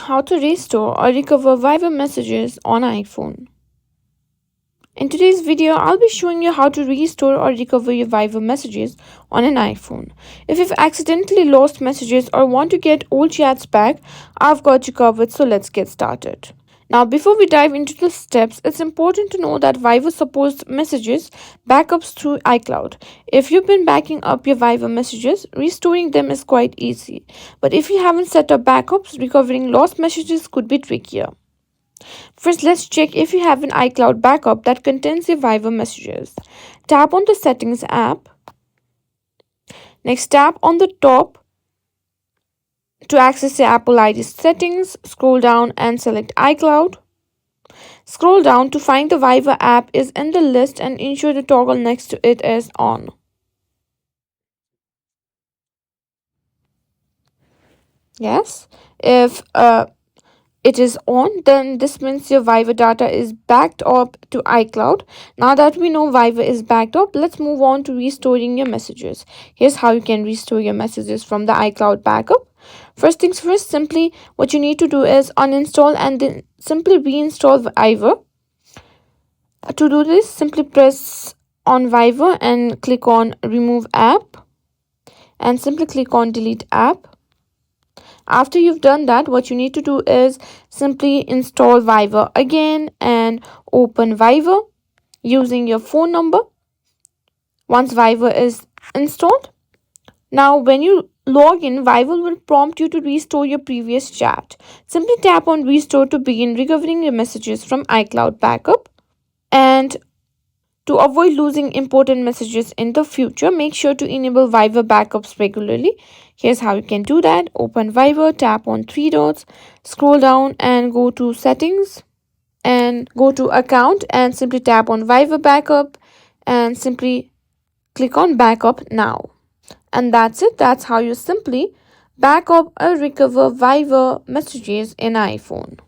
how to restore or recover Viber messages on iPhone. In today's video, I'll be showing you how to restore or recover your Viber messages on an iPhone. If you've accidentally lost messages or want to get old chats back, I've got you covered, so let's get started. Now, before we dive into the steps, it's important to know that Viber supports messages backups through iCloud. If you've been backing up your Viber messages, restoring them is quite easy. But if you haven't set up backups, recovering lost messages could be trickier. First, let's check if you have an iCloud backup that contains your Viber messages. Tap on the Settings app. Next, tap on the top to access your Apple ID settings. Scroll down and select iCloud. Scroll down to find the Viber app is in the list and ensure the toggle next to it is on. Yes, if it is on, then this means your Viber data is backed up to iCloud. Now that we know Viber is backed up, let's move on to restoring your messages. Here's how you can restore your messages from the iCloud backup. First things first, simply what you need to do is uninstall and then simply reinstall Viber. To do this, simply press on Viber and click on Remove App and simply click on Delete App. After you've done that, what you need to do is simply install Viber again and open Viber using your phone number. Once Viber is installed, now when you log in, Viber will prompt you to restore your previous chat. Simply tap on Restore to begin recovering your messages from iCloud backup. And to avoid losing important messages in the future, make sure to enable Viber backups regularly. Here's how you can do that. Open Viber, tap on three dots, scroll down and go to Settings and go to Account and simply tap on Viber Backup and simply click on Backup Now. And that's it. That's how you simply back up or recover Viber messages in iPhone.